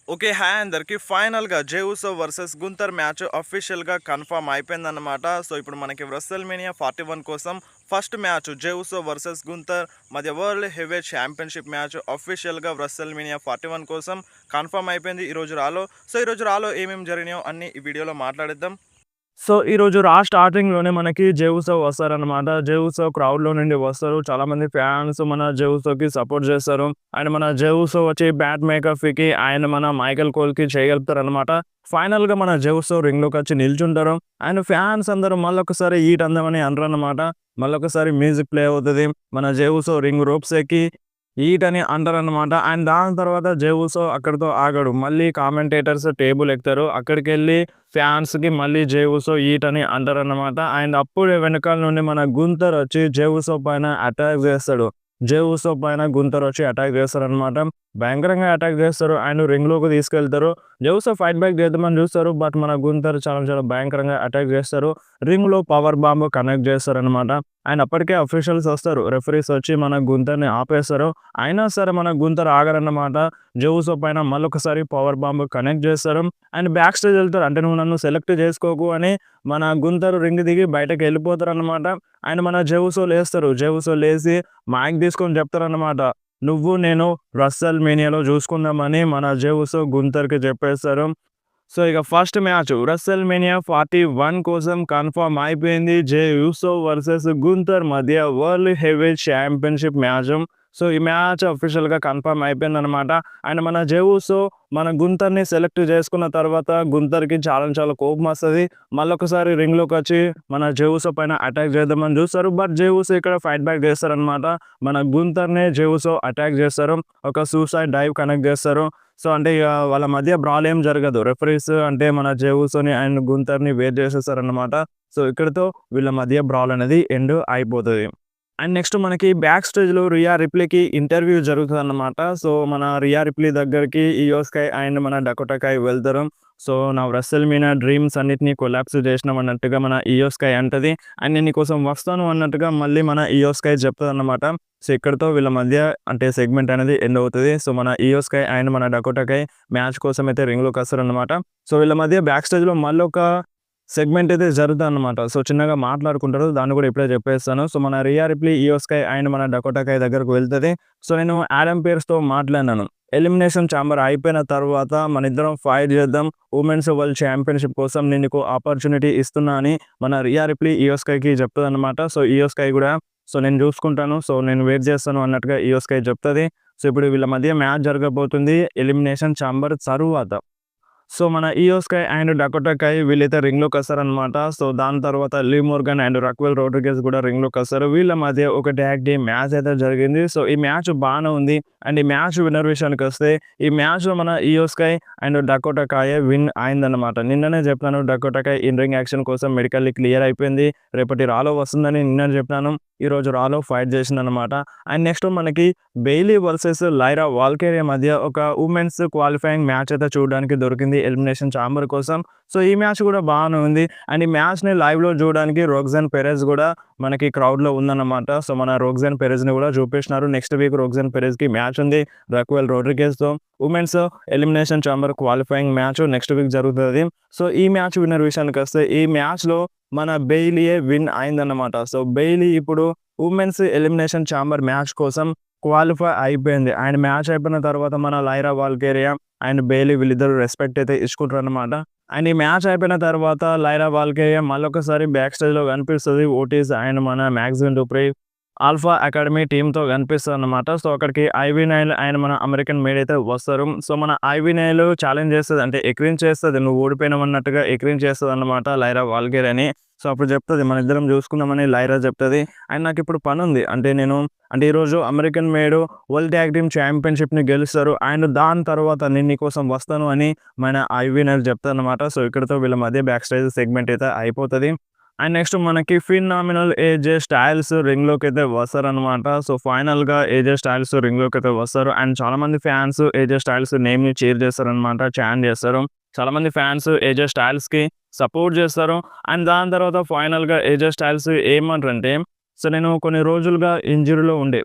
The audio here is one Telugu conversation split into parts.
ఓకే. హాయ్ అందరికి. ఫైనల్‌గా 'జే ఉసో వర్సెస్ గుంతర్' మ్యాచ్ అఫీషియల్‌గా కన్ఫర్మ్ అయిపోయిందన్నమాట. సో, ఇప్పుడు మనకి WrestleMania 41 కోసం ఫస్ట్ మ్యాచ్ 'జే ఉసో వర్సెస్ గుంతర్' మధ్య వరల్డ్ హెవీవెయిట్ ఛాంపియన్‌షిప్ మ్యాచ్ అఫీషియల్‌గా WrestleMania 41 కోసం కన్ఫర్మ్ అయిపోయింది ఈరోజు రాలో. సో, ఈరోజు రాలో ఏమేమి జరిగినాయో అన్నీ ఈ వీడియోలో మాట్లాడేద్దాం. సో, ఈరోజు స్టార్టింగ్‌లోనే మనకి 'జే ఉసో' వస్తారనమాట. 'జే ఉసో' క్రౌడ్‌లో నుండి వస్తారు. చాలామంది ఫ్యాన్స్ మన 'జే ఉసో'కి సపోర్ట్ చేస్తారు. అండ్ మన 'జే ఉసో' వచ్చి బ్యాట్ మేకఫీకి ఆయన మన 'మైకెల్ కోల్‌కి చేయగలుగుతారనమాట. ఫైనల్‌గా మన 'జే ఉసో' రింగ్‌లోకొచ్చి నిల్చుంటారు. అండ్ ఫ్యాన్స్ అందరూ మళ్ళొకసారి ఈట్ అందామని అనరనమాట. మళ్ళొకసారి మ్యూజిక్ ప్లే అవుతది. మన 'జే ఉసో' రింగ్ రోప్స్ ఎక్కి ఈట్ అని అంటారనమాట. అండ్ దాని తర్వాత 'జే ఉసో' అక్కడితో ఆగడు. మళ్ళీ కామెంటేటర్స్ టేబుల్ ఎక్కుతారు. అక్కడికెళ్ళి ఫ్యాన్స్‌కి మళ్ళీ 'జే ఉసో' ఈట్ అని అంటారన్నమాట. అండ్ అప్పుడే వెనకాల నుండి మన 'గుంతర్' వచ్చి 'జే ఉసో' పైన అటాక్ చేస్తాడు. 'జే ఉసో' పైన 'గుంతర్' వచ్చి అటాక్ చేస్తారన్నమాట. భయంకరంగా అటాక్ చేస్తారు. అండ్ రింగ్‌లోకి తీసుకెళ్తారు. 'జే ఉసో' ఫైట్ బ్యాక్ చేద్దామని చూస్తారు. బట్ మన 'గుంతర్' చాలా చాలా భయంకరంగా అటాక్ చేస్తారు. రింగ్‌లో పవర్ బాంబ్ కనెక్ట్ చేస్తారన్నమాట. అండ్ అప్పటికే అఫీషియల్స్ వస్తారు. రెఫరీస్ వచ్చి మన 'గుంతర్‌ని' ఆపేస్తారు. అయినా సరే మన 'గుంతర్' ఆగరన్నమాట. 'జే ఉసో' పైన మళ్ళొకసారి పవర్ బాంబ్ కనెక్ట్ చేస్తారు. అండ్ బ్యాక్ స్టేజ్ వెళ్తారు. అంటే నువ్వు నన్ను సెలెక్ట్ చేసుకోకు అని మన 'గుంతర్' రింగ్ దిగి బయటకెళ్ళిపోతారనమాట. అండ్ మన 'జే ఉసో' లేస్తారు. 'జే ఉసో' లేసి మైక్ తీసుకొని చెప్తారనమాట. నువ్వు నేను WrestleManiaలో చూసుకుందామని మన 'జే ఉసో' 'గుంతర్‌కి' చెప్పేస్తారు. సో, ఇక ఫస్ట్ మ్యాచ్ WrestleMania 41 కోసం కన్ఫర్మ్ అయిపోయింది. 'జే ఉసో' వర్సెస్ 'గుంతర్' మధ్య world heavyweight championship match. So, ఈ మ్యాచ్ అఫీషియల్‌గా కన్ఫర్మ్ అయిపోయిందనమాట. అండ్ మన 'జే ఉసో' మన 'గుంతర్‌ని' సెలెక్ట్ చేసుకున్న తర్వాత 'గుంతర్‌కి' చాలా చాలా కోపమొస్తది. మళ్ళొకసారి రింగ్‌లోకొచ్చి మన 'జే ఉసో' పైన అటాక్ చేద్దామని చూస్తారు. బట్ 'జే ఉసో' ఇక్కడ ఫైట్ బ్యాక్ చేస్తారనమాట. మన 'గుంతర్‌నే' 'జే ఉసో' అటాక్ చేస్తారు. ఒక సూసైడ్ డైవ్ కనెక్ట్ చేస్తారు. సో, అంటే ఇగ వాళ్ళ మధ్య బ్రాల్ ఏం జరగదు. రెఫరీస్ అంటే మన 'జే ఉసో'ని అండ్ 'గుంతర్‌ని' వేరు చేసేసారన్నమాట. సో, ఇక్కడితో వీళ్ళ మధ్య బ్రాల్ అనేది ఎండ్ అయిపోతది. అండ్ నెక్స్ట్ మనకి బ్యాక్ స్టేజ్‌లో 'రియా రిప్లీకి' ఇంటర్వ్యూ జరుగుతదన్నమాట. సో, మన 'రియా రిప్లీ' దగ్గరికి ఇయో స్కై అండ్ మన 'డకోటా కై' వెళ్తారు. సో, నా WrestleMania డ్రీమ్స్ అన్నిటిని కొలాప్స్ చేసినాం అన్నట్టుగా మన ఇయో స్కై అంటది. అండ్ నేను నీకోసం వస్తాను అన్నట్టుగా మళ్ళీ మన ఇయో స్కై చెప్తదన్నమాట. సో, ఇక్కడితో వీళ్ళ మధ్య అంటే సెగ్మెంట్ అనేది ఎండ్ అవుతది. సో, మన ఇయో స్కై అండ్ మన 'డకోటా కై' మ్యాచ్ కోసం అయితే రింగ్‌లోకొస్తారన్నమాట. సో, వీళ్ళ మధ్య బ్యాక్ స్టేజ్‌లో మళ్ళొక సెగ్మెంట్ అయితే జరుగుతదనమాట. సో, చిన్నగా మాట్లాడుకుంటారు. దాన్ని కూడా ఇప్పుడే చెప్పేస్తాను. సో, మన 'రియా రిప్లీ', 'ఇయో స్కై' అండ్ మన 'డకోటా కై' దగ్గరకు వెళ్తది. సో, నేను ఆడమ్ పియర్స్‌తో మాట్లాడినాను. ఎలిమినేషన్ చాంబర్ అయిపోయిన తర్వాత మనిద్దరం ఫైట్ చేద్దాం. వుమెన్స్ వరల్డ్ ఛాంపియన్‌షిప్ కోసం నేను నీకు ఆపర్చునిటీ ఇస్తున్నా అని మన 'రియా రిప్లీ' 'ఇయో స్కై'కి చెప్తదనమాట. సో, 'ఇయో స్కై' కూడా సో, నేను చూసుకుంటాను. సో, నేను వెయిట్ చేస్తాను అన్నట్టుగా 'ఇయో స్కై' చెప్తది. సో, ఇప్పుడు వీళ్ళ మధ్య మ్యాచ్ జరగబోతుంది ఎలిమినేషన్ చాంబర్ తరువాత. సో, మన ఇయో స్కై అండ్ 'డకోటా కై' వీళ్ళైతే రింగ్‌లోకొస్తారనమాట. సో, దాని తర్వాత లీ మోర్గన్ అండ్ రక్వెల్ రోడ్రిగెజ్ కూడా రింగ్‌లోకొస్తారు. వీళ్ళ మధ్య ఒక ట్యాగ్ టీమ్ మ్యాచ్ అయితే జరిగింది. సో, ఈ మ్యాచ్ బానే ఉంది. అండ్ ఈ మ్యాచ్ విన్నర్ విషయానికొస్తే ఈ మ్యాచ్‌లో మన ఇయో స్కై అండ్ 'డకోటా కై' విన్ అయిందనమాట. నిన్ననే చెప్పాను 'డకోటా కై' ఇన్ రింగ్ యాక్షన్ కోసం మెడికల్లీ క్లియర్ అయిపోయింది. రేపటి రాలో వస్తుందని నిన్ననే చెప్పినాను. ఈరోజు రాలో ఫైట్ చేసిందనమాట. అండ్ నెక్స్ట్ మనకి బెయిలీ వర్సెస్ లైరా వాల్కేరియా మధ్య ఒక వుమెన్స్ క్వాలిఫైయింగ్ మ్యాచ్ అయితే చూడడానికి దొరికింది ఎలిమినేషన్ చాంబర్ కోసం. సో, ఈ మ్యాచ్ కూడా బాగానే ఉంది. అండ్ ఈ మ్యాచ్‌ని లైవ్‌లో చూడడానికి రోక్సాన్ పెరెజ్ కూడా మనకి క్రౌడ్‌లో ఉందన్నమాట. సో, మన రోక్సాన్ పెరెజ్‌ని కూడా చూపిస్తున్నారు. నెక్స్ట్ వీక్ రోక్సాన్ పెరెజ్‌కి మ్యాచ్ ఉంది. రక్వెల్ రోడ్రిగెజ్‌తో women's elimination chamber qualifying match next week జరుగుతది. సో, ఈ మ్యాచ్ విన్నర్ విషయానికొస్తే ఈ మ్యాచ్‌లో మన బెయిలీయే విన్ అయిందన్నమాట. సో, బెయిలీ ఇప్పుడు వుమెన్స్ ఎలిమినేషన్ చాంబర్ మ్యాచ్ కోసం క్వాలిఫై అయిపోయింది. అండ్ మ్యాచ్ అయిపోయిన తర్వాత మన లైరా వాల్కేరియా అండ్ బెయిలీ వీళ్ళిద్దరూ రెస్పెక్ట్ అయితే ఇచ్చుకుంటారనమాట. అండ్ ఈ మ్యాచ్ అయిపోయిన తర్వాత లైరా వాల్కేరియా మళ్ళొకసారి బ్యాక్ స్టేజ్‌లో కనిపిస్తది. ఓటీస్ అండ్ మన మ్యాక్సిమ్ డూప్రీ ఆల్ఫా అకాడమీ టీమ్‌తో కనిపిస్తదనమాట. సో, అక్కడికి ఐవీ నైల్ అండ్ మన అమెరికన్ మేడ్ అయితే వస్తారు. సో, మన ఐవీ నైల్ ఛాలెంజ్ చేస్తది. అంటే ఎక్రించేస్తది. నువ్వు ఓడిపోయినావన్నట్టుగా ఎక్రించేస్తదనమాట లైరా వాల్కేరియాని. సో, అప్పుడు చెప్తది మనిద్దరం చూసుకుందామని లైరా చెప్తది. అండ్ నాకిప్పుడు పనుంది. అంటే ఈరోజు American made world tag team ఛాంపియన్‌షిప్‌ని గెలుస్తారు. అండ్ దాని తర్వాత నేను నీకోసం వస్తాను అని మన ఐవీ నైల్ చెప్తదనమాట. సో, ఇక్కడితో వీళ్ళ మధ్య బ్యాక్ స్టేజ్ సెగ్మెంట్ అయితే అయిపోతది. అండ్ నెక్స్ట్ మనకి ఫినామినల్ ఏజే స్టైల్స్ రింగ్‌లోకైతే వస్తారనమాట. సో, ఫైనల్‌గా ఏజే స్టైల్స్ రింగ్‌లోకైతే వస్తారు. అండ్ చాలామంది ఫ్యాన్స్ ఏజే స్టైల్స్ నేమ్‌ని చీర్ చేస్తారనమాట. చాన్ చేస్తారు. చాలామంది ఫ్యాన్స్ ఏజే స్టైల్స్‌కి సపోర్ట్ చేస్తారు. అండ్ దాని తర్వాత ఫైనల్‌గా ఏజే స్టైల్స్ ఏమంటారంటే, సో, నేను కొన్ని రోజులుగా ఇంజ్యూరీలో ఉండే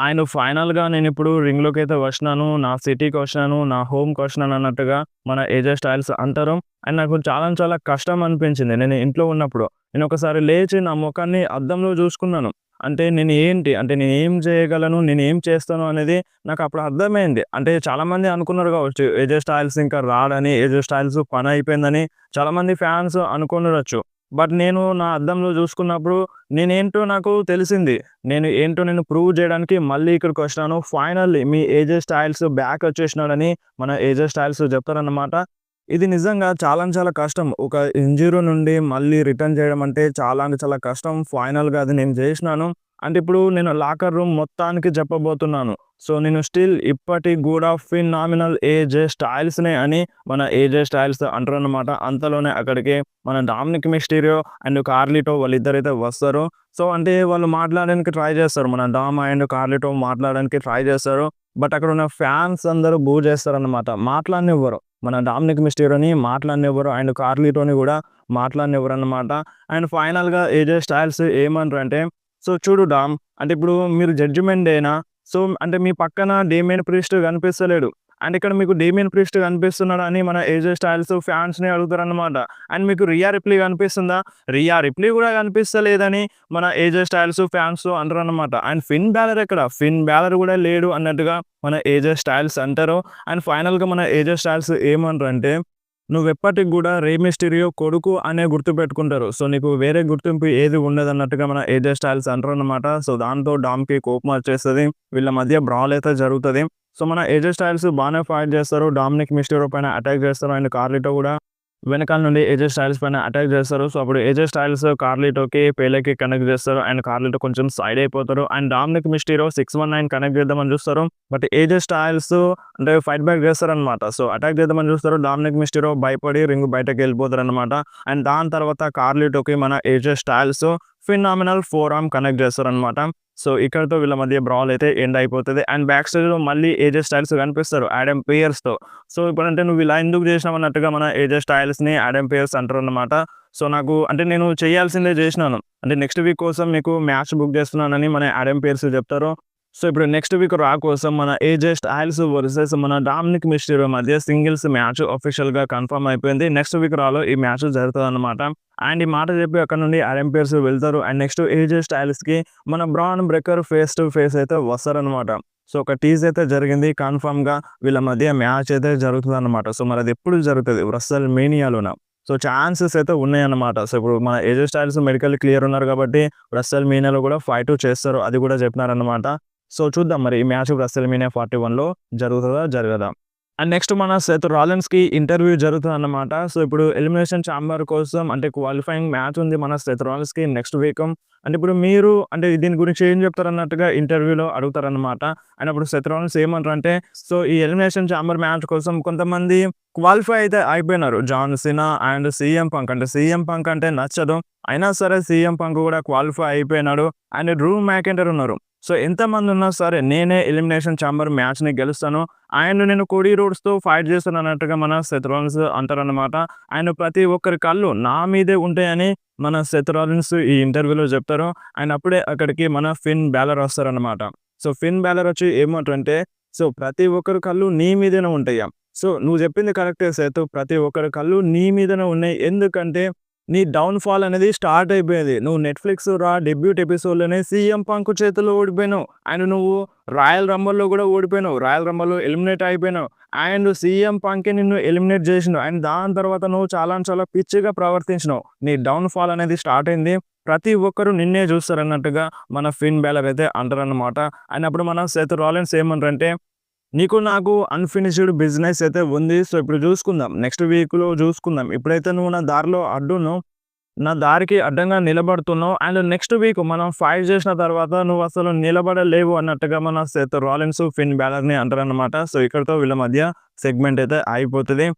అండ్ ఫైనల్‌గా నేనిప్పుడు రింగ్‌లోకైతే వచ్చినాను. నా సిటీకొచ్చినాను. నా హోమ్‌కొచ్చినాను అన్నట్టుగా మన ఏజే స్టైల్స్ అంటారు. అండ్ నాకు చాలా చాలా కష్టం అనిపించింది. నేను ఇంట్లో ఉన్నప్పుడు. నేనొకసారి లేచి నా మొఖాన్ని అద్దంలో జూసుకున్నాను. అంటే నేను ఏంటి? అంటే నేనేం చేయగలను? నేనేం చేస్తాను? అనేది నాకప్పుడు అర్థమైంది. అంటే చాలామంది అనుకున్నారు గావచ్చు. ఏజే స్టైల్స్ ఇంకా రాడని, ఏజే స్టైల్స్ పనయిపోయిందని చాలామంది ఫ్యాన్స్ అనుకోనుండొచ్చు. బట్ నేను నా అద్దంలో జూసుకున్నప్పుడు నేనేంటో నాకు తెలిసింది. నేను ప్రూవ్ జేయడానికి మళ్ళీ ఇక్కడికొచ్చినాను. ఫైనల్లీ మీ ఏజే స్టైల్స్ బ్యాక్ వచ్చేసినాడని మన ఏజే స్టైల్స్ జెప్తారన్నమాట. ఇది నిజంగా చాలా అంటే చాలా కష్టం. ఒక ఇంజ్యూరీ నుండి మళ్ళీ రిటర్న్ చేయడం అంటే చాలా అంటే చాలా కష్టం. ఫైనల్‌గా అది నేను జేసినాను. అంటే ఇప్పుడు నేను లాకర్ రూమ్ మొత్తానికి చెప్పబోతున్నాను. సో, నేను స్టిల్ ఇప్పటికి గూడా ఫినామినల్ ఏజే స్టైల్స్‌నే అని మన ఏజే స్టైల్స్ అంటారన్నమాట. అంతలోనే అక్కడికి మన డామినిక్ మిస్టీరియో అండ్ కార్లిటో వాళ్ళిద్దరైతే వస్తారు. సో, అంటే వాళ్ళు మాట్లాడడానికి ట్రై జేస్తారు. మన డామ్ అండ్ కార్లిటో మాట్లాడడానికి ట్రై జేస్తారు. బట్ అక్కడున్న ఫ్యాన్స్ అందరూ బూ జేస్తారన్నమాట. మాట్లాడనివ్వరు. మన డామినిక్ మిస్టీరియోని మాట్లాడనివ్వరు. అండ్ కార్లిటోని గూడా మాట్లాడనివ్వరన్నమాట. అండ్ ఫైనల్‌గా ఏజే స్టైల్స్ ఏమంటారంటే, "సో చూడు డామ్, అంటే ఇప్పుడు మీరు జడ్జిమెంట్ డేనా? సో, అంటే మీ పక్కన డేమియన్ ప్రీస్ట్ కనిపిస్తలేడు. అండ్ ఇక్కడ మీకు డేమియన్ ప్రీస్ట్ కనిపిస్తున్నాడని మన ఏజే స్టైల్స్ ఫ్యాన్స్‌ని అడుగుతారన్నమాట. అండ్ మీకు రియా రిప్లీ కనిపిస్తుందా? రియా రిప్లీ గూడా కనిపిస్తలేదని మన ఏజే స్టైల్స్ ఫ్యాన్స్ అంటారన్నమాట. అండ్ ఫిన్ బాలర్ ఎక్కడ? ఫిన్ బాలర్ గూడా లేడు" అన్నట్టుగా మన ఏజే స్టైల్స్ అంటారు. అండ్ ఫైనల్‌గా మన ఏజే స్టైల్స్ ఏమంటారంటే, "నువ్వెప్పటికి గూడా 'రే మిస్టీరియో' కొడుకు అనే గుర్తుపెట్టుకుంటారు. సో, నీకు వేరే గుర్తింపు ఏది ఉండదన్నట్టుగా" మన ఏజే స్టైల్స్ అంటారన్నమాట. సో, దాంతో డామ్‌కి కోపమొచ్చేస్తది. వీళ్ళ మధ్య బ్రాల్ అయితే జరుగుతది. సో, మన ఏజే స్టైల్స్ బానే ఫైట్ జేస్తారు. డామినిక్ మిస్టీరియో పైన అటాక్ జేస్తారు. అండ్ కార్లిటో గూడా వెనకాల నుండి ఏజే స్టైల్స్ పైన అటాక్ జేస్తారు. సో, అప్పుడు ఏజే స్టైల్స్ కార్లిటోకి, పేలేకి కనెక్ట్ జేస్తారు. అండ్ కార్లిటో కొంచెం సైడ్ అయిపోతారు. అండ్ డామినిక్ మిస్టీరియో 619 కనెక్ట్ చేద్దామని చూస్తారు. బట్ ఏజే స్టైల్స్ అంటే ఫైట్ బ్యాక్ చేస్తారనమాట. సో, అటాక్ చేద్దామని చూస్తారు. డామినిక్ మిస్టీరియో భయపడి రింగ్ బయటకెళ్ళిపోతారనమాట. అండ్ దాని తర్వాత కార్లిటోకి మన ఏజే styles phenomenal four arm connect చేస్తారనమాట. సో, ఇక్కడితో వీళ్ళ మధ్య బ్రాల్ అయితే ఎండ్ అయిపోతది. అండ్ బ్యాక్ స్టేజ్‌లో మళ్ళీ ఏజే స్టైల్స్ కనిపిస్తారు ఆడమ్ పియర్స్‌తో. సో, ఇప్పుడంటే "నువ్వు ఇలా ఎందుకు చేసినావు" అన్నట్టుగా మన ఏజే స్టైల్స్‌ని ఆడమ్ పియర్స్ అంటారన్నమాట. సో, నాకు అంటే నేను చేయాల్సిందే చేసినాను. అంటే నెక్స్ట్ వీక్ కోసం మీకు మ్యాచ్ బుక్ చేస్తున్నానని మన ఆడమ్ పియర్స్ చెప్తారు. సో, ఇప్పుడు నెక్స్ట్ వీక్ రా కోసం మన ఏజే స్టైల్స్ వర్సెస్ మన డామినిక్ మిస్టీరియో మధ్య సింగిల్స్ మ్యాచ్ ఆఫీషియల్‌గా కన్ఫర్మ్ అయిపోయింది. నెక్స్ట్ వీక్ రాలో ఈ మ్యాచ్ జరుగుతదన్నమాట. అండ్ ఈ మాట చెప్పి అక్కడ నుండి ఆడమ్ పియర్స్ వెళ్తారు. అండ్ నెక్స్ట్ ఏజే స్టైల్స్‌కి మన bran breaker face to face అయితే వస్తారనమాట. సో, ఒక టీజ్ అయితే జరిగింది. కన్ఫర్మ్‌గా వీళ్ళ మధ్య మ్యాచ్ అయితే జరుగుతదనమాట. సో, మరి అది ఎప్పుడు జరుగుతది? రెస్సల్ మేనియాలోనా? సో, ఛాన్సెస్ అయితే ఉన్నాయన్నమాట. సో, ఇప్పుడు మన ఏజే స్టైల్స్ మెడికల్ క్లియర్ ఉన్నారు కాబట్టి రెస్సల్ మేనియాలో కూడా ఫైట్ చేస్తారు. అది కూడా చెప్పినారన్నమాట. సో, చూద్దాం మరి ఈ మ్యాచ్ రెస్సల్ మేనియా 41లో జరుగుతదా? జరగదా? అండ్ నెక్స్ట్ మన సెత్ రాలిన్స్‌కి ఇంటర్వ్యూ జరుగుతదన్నమాట. సో, ఇప్పుడు ఎలిమినేషన్ చాంబర్ కోసం అంటే క్వాలిఫైయింగ్ మ్యాచ్ ఉంది మన సెత్ రాలిన్స్‌కి నెక్స్ట్ వీక్. అంటే ఇప్పుడు మీరు అంటే దీని గురించి ఏం చెప్తారన్నట్టుగా ఇంటర్వ్యూలో అడుగుతారన్నమాట. అండ్ అప్పుడు సెత్ రాలిన్స్ ఏమంటారంటే, సో, ఈ ఎలిమినేషన్ చాంబర్ మ్యాచ్ కోసం కొంతమంది క్వాలిఫై అయితే అయిపోయినారు. John Cena and CM Punk. అంటే సీఎం పంక్ అంటే నచ్చదు. అయినా సరే సీఎం పంక్ కూడా క్వాలిఫై అయిపోయినాడు. అండ్ డ్రూ మ్యాకెంటర్ ఉన్నారు. సో, ఎంతమంది ఉన్నా సరే నేనే ఎలిమినేషన్ చాంబర్ మ్యాచ్‌ని గెలుస్తాను. అండ్ నేను కోడీ రోడ్స్‌తో ఫైట్ చేస్తానన్నట్టుగా మన సెత్ రాలిన్స్ అంటారన్నమాట. అండ్ ప్రతి ఒక్కరి కళ్ళు నా మీదే ఉంటాయని మన సెత్ రాలిన్స్ ఈ ఇంటర్వ్యూలో చెప్తారు. అండ్ అప్పుడే అక్కడికి మన ఫిన్ బాలర్ వస్తారన్నమాట. సో, ఫిన్ బాలర్ వచ్చి ఏమంటారంటే, "సో, ప్రతి ఒక్కరి కళ్ళు నీ మీదనే ఉంటాయి. సో, నువ్వు చెప్పింది కరెక్టే సెత్. ప్రతి ఒక్కరి కళ్ళు నీ మీదనే ఉన్నాయి. ఎందుకంటే నీ డౌన్‌ఫాల్ అనేది స్టార్ట్ అయిపోయింది. నువ్వు నెట్‌ఫ్లిక్స్ డెబ్యూట్ ఎపిసోడ్‌లోనే సీఎం పంక్ చేతుల్లో ఓడిపోయినావు. అండ్ నువ్వు రాయల్ రంబల్‌లో కూడా ఓడిపోయినావు. రాయల్ రంబల్‌లో ఎలిమినేట్ అయిపోయినావు. అండ్ సీఎం పంకే నిన్ను ఎలిమినేట్ చేసిండు. అండ్ దాని తర్వాత నువ్వు చాలా అంటే చాలా పిచ్చిగా ప్రవర్తించినావు. నీ డౌన్‌ఫాల్ అనేది స్టార్ట్ అయింది. ప్రతి ఒక్కరు నిన్నే చూస్తారన్నట్టుగా మన ఫిన్ బాలర్ అయితే అంటారన్నమాట. అండ్ అప్పుడు మన సెత్ రాలిన్స్ ఏమంటారంటే, "నీకు నాకు అన్‌ఫినిష్డ్ బిజినెస్ అయితే ఉంది. సో, ఇప్పుడు చూసుకుందాం. నెక్స్ట్ వీక్‌లో చూసుకుందాం. ఇప్పుడైతే నువ్వు నా దారిలో అడ్డున్నావు. నా దారికి అడ్డంగా నిలబడుతున్నావు. అండ్ నెక్స్ట్ వీక్ మనం ఫైట్ చేసిన తర్వాత నువ్వసలు నిలబడలేవు" అన్నట్టుగా మన సెత్ రాలిన్స్ ఫిన్ బాలర్‌ని అంటారన్నమాట. సో, ఇక్కడితో వీళ్ళ మధ్య సెగ్మెంట్ అయితే అయిపోతది.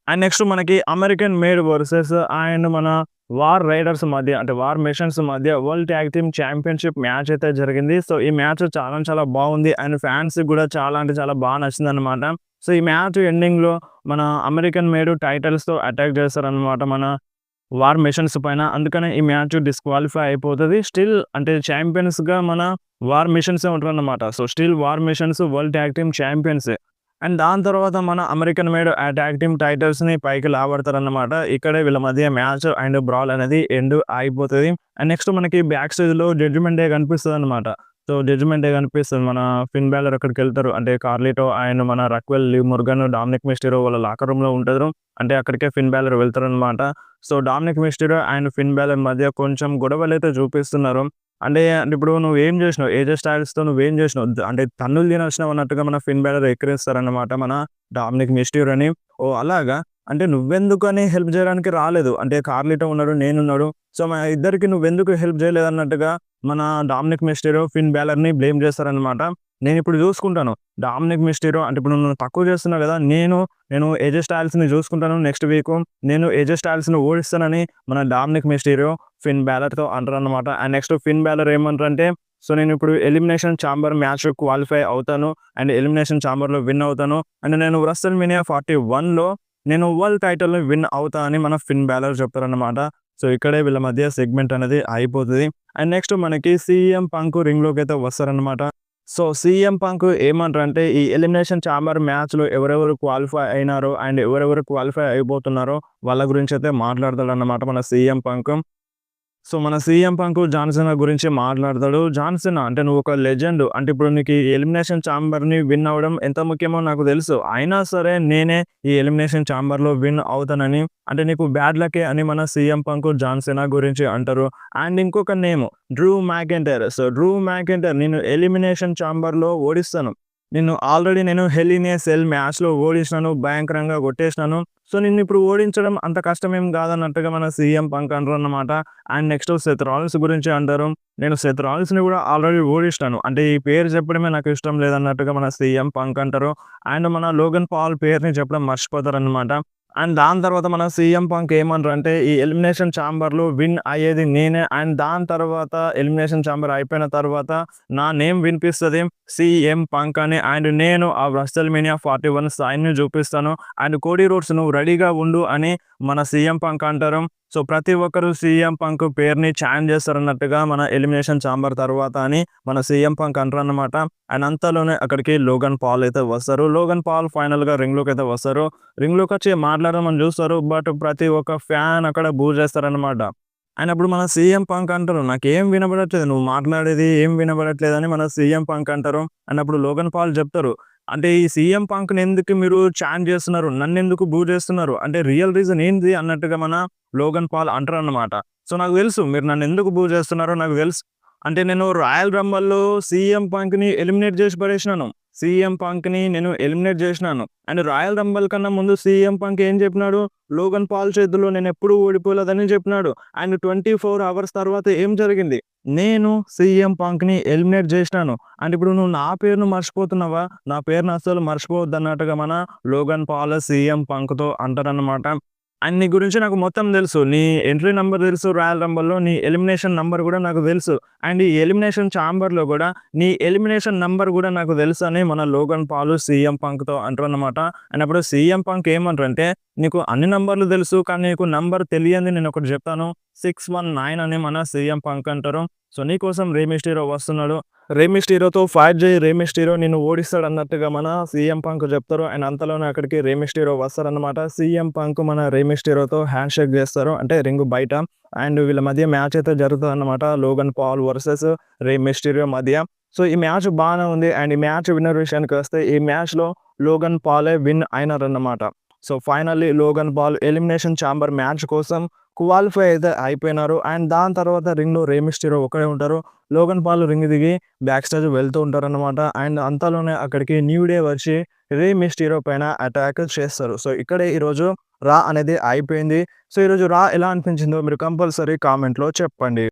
అండ్ నెక్స్ట్ మనకి అమెరికన్ మేడ్ వర్సెస్ అండ్ మన వార్ రైడర్స్ మధ్య అంటే వార్ మెషిన్స్ మధ్య world tag team championship match అయితే జరిగింది. సో, ఈ మ్యాచ్ చాలా చాలా బాగుంది. అండ్ ఫ్యాన్స్‌కి కూడా చాలా అంటే చాలా నచ్చిందన్నమాట. సో, ఈ మ్యాచ్ ఎండింగ్‌లో మన అమెరికన్ మేడ్ టైటిల్స్‌తో అటాక్ చేస్తారన్నమాట మన వార్ మెషిన్స్ పైన. అందుకనే ఈ మ్యాచ్ డిస్‌క్వాలిఫై అయిపోతది. స్టిల్ అంటే ఛాంపియన్స్‌గా మన వార్ మిషన్సే ఉంటారన్నమాట. So, still war missions world tag team ఛాంపియన్సే. అండ్ దాని తర్వాత మన అమెరికన్ మేడ్ ఆ ట్యాగ్ టీమ్ టైటిల్స్‌ని పైకి లాగబడతారన్నమాట. ఇక్కడే వీళ్ళ మధ్య మ్యాచ్ అండ్ బ్రాల్ అనేది ఎండ్ అయిపోతది. అండ్ నెక్స్ట్ మనకి బ్యాక్ స్టేజ్‌లో జడ్జ్‌మెంట్ డే కనిపిస్తదన్నమాట. సో, జడ్జ్‌మెంట్ డే కనిపిస్తది. మన ఫిన్ బాలర్ అక్కడికెళ్తారు. అంటే కార్లిటో అండ్ మన Raquel Liv Morgan, Dominik Mysterio వాళ్ళ లాకర్ రూమ్‌లో ఉంటారు. అంటే అక్కడికే ఫిన్ బాలర్ వెళ్తారన్నమాట. సో, డామినిక్ మిస్టిరో అండ్ ఫిన్ బాలర్ మధ్య కొంచెం గొడవలైతే చూపిస్తున్నారు. అంటే ఇప్పుడు నువ్వేం జేసినావు? ఏజే స్టైల్స్‌తో నువ్వేం జేసినావు? అంటే తన్నులు తినొచ్చినావు అన్నట్టుగా మన ఫిన్ బాలర్ ఎక్కిరిస్తారన్నమాట మన డామినిక్ మిస్టిరోని. ఓహ్! అలాగా? అంటే నువ్వెందుకని హెల్ప్ జేయడానికి రాలేదు. అంటే కార్లిటో ఉన్నాడు, నేనున్నాడు. సో, మన ఇద్దరికి నువ్వెందుకు హెల్ప్ జేయలేదన్నట్టుగా మన డామినిక్ మిస్టిరో, ఫిన్ బాలర్‌ని బ్లేమ్ జేస్తారన్నమాట. నేనిప్పుడు జూసుకుంటాను. డామినిక్ మిస్టిరో అంటే ఇప్పుడు నువ్వు తక్కువ జేస్తున్నావు గదా! నేను ఏజే స్టైల్స్‌ని జూసుకుంటాను నెక్స్ట్ వీకు. నేను ఏజే స్టైల్స్‌ని ఓడిస్తానని మన డామినిక్ మిస్టిరో, ఫిన్ బాలర్‌తో అంటారన్నమాట. అండ్ నెక్స్ట్ ఫిన్ బాలర్ ఏమంటారంటే, సో, నేనిప్పుడు ఎలిమినేషన్ ఛాంబర్ మ్యాచ్ క్వాలిఫై అవుతాను. అండ్ ఎలిమినేషన్ ఛాంబర్‌లో విన్ అవుతాను. అండ్ నేను రెస్ల్‌మేనియా 41లో నేను వరల్డ్ టైటిల్‌ని విన్ అవుతా అని మన ఫిన్ బాలర్ చెప్తారన్నమాట. సో, ఇక్కడే వీళ్ళ మధ్య సెగ్మెంట్ అనేది అయిపోతది. అండ్ నెక్స్ట్ మనకి సీఎం పంక్ రింగ్‌లోకైతే వస్తారన్నమాట. సో, సీఎం పంక్ ఏమంటారంటే, ఈ ఎలిమినేషన్ ఛాంబర్ మ్యాచ్‌లో ఎవరెవరు క్వాలిఫై అయినారో అండ్ ఎవరెవరు క్వాలిఫై అయిపోతున్నారో వాళ్ళ గురించైతే మాట్లాడతాడన్నమాట మన సీఎం పంక్. సో, మన సీఎం పంక్ జాన్ సీనా గురించి మాట్లాడతాడు. జాన్ సీనా అంటే నువ్వొక లెజెండ్. అంటే ఇప్పుడు నీకు ఈ ఎలిమినేషన్ ఛాంబర్‌ని విన్ అవ్వడం ఎంత ముఖ్యమో నాకు తెలుసు. అయినా సరే నేనే ఈ ఎలిమినేషన్ ఛాంబర్‌లో విన్ అవుతానని అంటే నీకు బ్యాడ్ లకే అని మన సీఎం పంక్ జాన్ సీనా గురించి అంటారు. అండ్ ఇంకొక నేమ్ డ్రూ మాకెంటైర్. సో, డ్రూ మాకెంటైర్ నేను ఎలిమినేషన్ ఛాంబర్‌లో ఓడిస్తాను. నేను హెల్ ఇన్ ఎ సెల్ మ్యాచ్‌లో ఓడించినాను. భయంకరంగా కొట్టేసినాను. సో, నిన్నిప్పుడు ఓడించడం అంత కష్టమేం కాదన్నట్టుగా మన సీఎం పంక్ అంటారన్నమాట. అండ్ నెక్స్ట్ సెత్ రాలిన్స్ గురించి అంటారు. నేను సెత్ రాలిన్స్‌ని కూడా ఆల్రెడీ ఓడించినాను. అంటే ఈ పేరు చెప్పడమే నాకు ఇష్టం లేదన్నట్టుగా మన సీఎం పంక్ అంటారు. అండ్ మన లోగన్ పాల్ పేరుని చెప్పడం మర్చిపోతారన్నమాట. అండ్ దాని తర్వాత మన సీఎం పంక్ ఏమంటారంటే, ఈ ఎలిమినేషన్ ఛాంబర్‌లో విన్ అయ్యేది నేనే. అండ్ దాని తర్వాత ఎలిమినేషన్ ఛాంబర్ అయిపోయిన తర్వాత నా నేమ్ వినిపిస్తది సీఎం పంక్ అని. అండ్ నేను ఆ రెస్ల్‌మేనియా 41 సైన్‌ని చూపిస్తాను. అండ్ కోడీ రోడ్స్ నువ్వు రెడీగా ఉండు అని మన సీఎం పంక్ అంటారు. సో, ప్రతి ఒక్కరు సీఎం పంక్ పేరుని చాంట్ చేస్తారన్నట్టుగా మన ఎలిమినేషన్ ఛాంబర్ తర్వాత అని మన సీఎం పంక్ అంటారన్నమాట. అండ్ అంతలోనే అక్కడికి లోగన్ పాల్ అయితే వస్తారు. లోగన్ పాల్ ఫైనల్‌గా రింగ్‌లోకైతే వస్తారు. రింగ్‌లోకొచ్చి మాట్లాడదామని చూస్తారు. బట్ ప్రతి ఒక్క ఫ్యాన్ అక్కడ బూ చేస్తారన్నమాట. అండ్ అప్పుడు మన సీఎం పంక్ అంటారు, "నాకేం వినబడట్లేదు. నువ్వు మాట్లాడేది ఏం వినబడట్లేదని" మన సీఎం పంక్ అంటారు. అండ్ అప్పుడు లోగన్ పాల్ చెప్తారు, "అంటే ఈ సీఎం పంక్‌ని ఎందుకు మీరు చాంట్ చేస్తున్నారు? నన్నెందుకు బూ చేస్తున్నారు? అంటే రియల్ రీజన్ ఏంది?" అన్నట్టుగా మన లోగన్ పాల్ అంటారన్నమాట. సో, నాకు తెలుసు మీరు నన్నెందుకు బూ చేస్తున్నారో నాకు తెలుసు. అంటే నేను రాయల్ రంబల్‌లో సీఎం పంక్‌ని ఎలిమినేట్ చేసి పడేసినాను. సీఎం పంక్‌ని నేను ఎలిమినేట్ చేసినాను. అండ్ రాయల్ రంబల్ కన్నా ముందు సీఎం పంక్ ఏం చెప్పినాడు? లోగన్ పాల్ చేతుల్లో నేనెప్పుడూ ఓడిపోలేదని చెప్పినాడు. అండ్ 24 అవర్స్ తర్వాత ఏం జరిగింది? నేను సీఎం పంక్‌ని ఎలిమినేట్ చేసినాను. అంటే ఇప్పుడు నువ్వు నా పేరును మర్చిపోతున్నావా? నా పేరుని అస్సలు మర్చిపోవద్దన్నట్టుగా మన లోగన్ పాల్ సీఎం పంక్‌తో అంటారన్నమాట. అండ్ నీ గురించి నాకు మొత్తం తెలుసు. నీ ఎంట్రీ నంబర్ తెలుసు రాయల్ రంబల్‌లో. నీ ఎలిమినేషన్ నంబర్ గూడా నాకు తెలుసు. అండ్ ఈ ఎలిమినేషన్ ఛాంబర్‌లో గూడా నీ ఎలిమినేషన్ నంబర్ గూడా నాకు తెలుసని మన లోగన్ పాల్ సీఎం పంక్‌తో అంటారన్నమాట. అండ్ అప్పుడు సీఎం పంక్ ఏమంటారంటే, "నీకు అన్ని నంబర్‌లు తెలుసు. కానీ నీకు నంబర్ తెలియంది నేనొకటి చెప్తాను. 619" అని మన సీఎం పంక్ అంటారు. సో, నీకోసం రే మిస్టిరియో వస్తున్నాడు. రే మిస్టిరియోతో ఫైట్ చేయి. రే మిస్టిరియో నిన్ను ఓడిస్తాడన్నట్టుగా మన సీఎం పంక్ చెప్తారు. అండ్ అంతలోనే అక్కడికి రే మిస్టిరియో వస్తారన్నమాట. సీఎం పంక్ మన రే మిస్టిరియోతో హ్యాండ్ షేక్ చేస్తారు. అంటే రింగ్ బయట. అండ్ వీళ్ళ మధ్య మ్యాచ్ అయితే జరుగుతదన్నమాట. లోగన్ పాల్ వర్సెస్ రే మిస్టిరియో మధ్య. సో, ఈ మ్యాచ్ బానే ఉంది. అండ్ ఈ మ్యాచ్ విన్నర్ విషయానికొస్తే ఈ మ్యాచ్‌లో లోగన్ పాలే విన్ అయినారన్నమాట. So, finally Logan Paul elimination chamber match కోసం క్వాలిఫై అయితే అయిపోయినారు. అండ్ దాని తర్వాత రింగ్‌లో రే మిస్టిరియో ఒక్కడే ఉంటారు. లోగన్ పాల్ రింగ్ దిగి బ్యాక్ స్టేజ్ వెళ్తూ ఉంటారన్నమాట. అండ్ అంతలోనే అక్కడికి న్యూ డే వచ్చి రే మిస్టిరియో పైన అటాక్ చేస్తారు. సో, ఇక్కడే ఈరోజు రా అనేది అయిపోయింది. సో, ఈరోజు రా ఎలా అనిపించిందో మీరు కంపల్సరీ కామెంట్‌లో చెప్పండి.